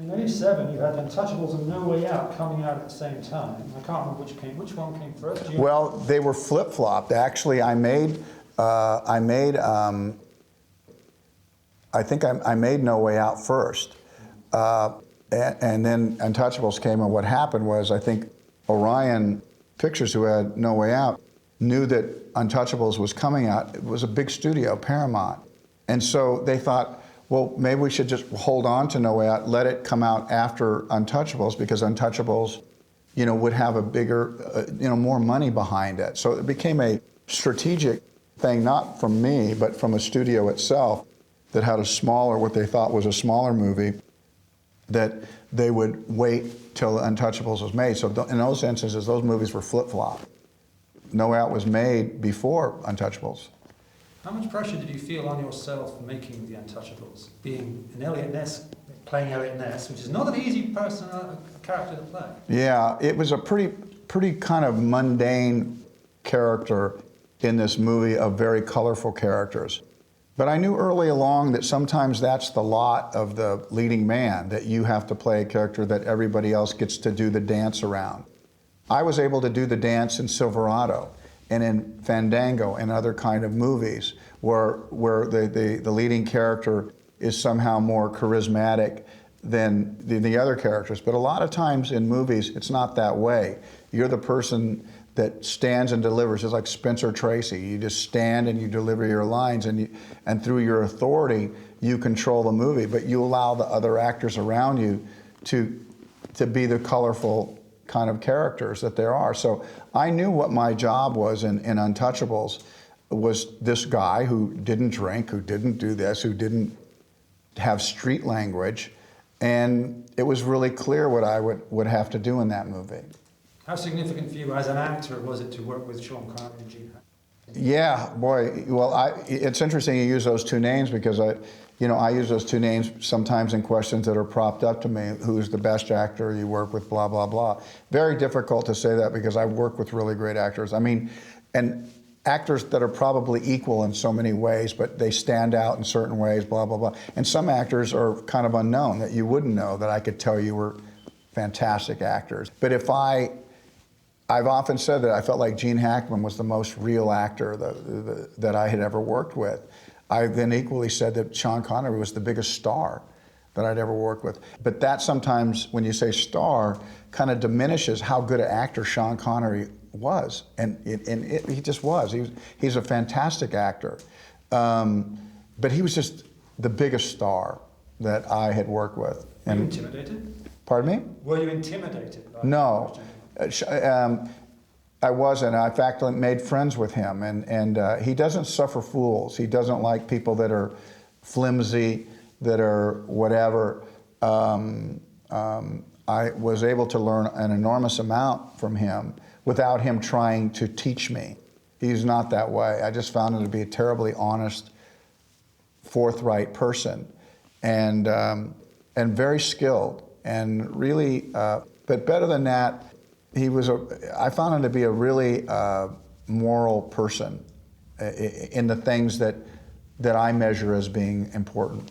In '87, you had Untouchables and No Way Out coming out at the same time. I can't remember which one came first. Well, they were flip-flopped. Actually, I think I made No Way Out first. And then Untouchables came, and what happened was, I think Orion Pictures, who had No Way Out, knew that Untouchables was coming out. It was a big studio, Paramount. And so they thought, well, maybe we should just hold on to No Way Out, let it come out after Untouchables, because Untouchables, would have a bigger, more money behind it. So it became a strategic thing, not from me, but from a studio itself that had a smaller, what they thought was a smaller movie, that they would wait till Untouchables was made. So in those instances, those movies were flip-flop. No Way Out was made before Untouchables. How much pressure did you feel on yourself making The Untouchables? Being an Elliot Ness, playing Elliot Ness, which is not an easy character to play. Yeah, it was a pretty kind of mundane character in this movie of very colorful characters. But I knew early along that sometimes that's the lot of the leading man, that you have to play a character that everybody else gets to do the dance around. I was able to do the dance in Silverado and in Fandango and other kind of movies where the leading character is somehow more charismatic than the other characters. But a lot of times in movies, it's not that way. You're the person that stands and delivers. It's like Spencer Tracy. You just stand and you deliver your lines, and through your authority, you control the movie, but you allow the other actors around you to be the colorful kind of characters that there are. So I knew what my job was in Untouchables, was this guy who didn't drink, who didn't do this, who didn't have street language, and it was really clear what I would have to do in that movie. How significant for you as an actor was it to work with Sean Connery and Gene Hackman? Yeah, boy. Well, it's interesting you use those two names, because I use those two names sometimes in questions that are propped up to me. Who's the best actor you work with? Blah blah blah. Very difficult to say that, because I work with really great actors. I mean, and actors that are probably equal in so many ways, but they stand out in certain ways. Blah blah blah. And some actors are kind of unknown that you wouldn't know, that I could tell you were fantastic actors. But I've often said that I felt like Gene Hackman was the most real actor that I had ever worked with. I've then equally said that Sean Connery was the biggest star that I'd ever worked with. But that sometimes, when you say star, kind of diminishes how good an actor Sean Connery was. And he just was. He's a fantastic actor. But he was just the biggest star that I had worked with. Were you intimidated? Pardon me? Were you intimidated? No. I wasn't. I, in fact, made friends with him, and he doesn't suffer fools. He doesn't like people that are flimsy, that are whatever. I was able to learn an enormous amount from him without him trying to teach me. He's not that way. I just found him to be a terribly honest, forthright person, and very skilled, and really, but better than that, I found him to be a really moral person in the things that I measure as being important.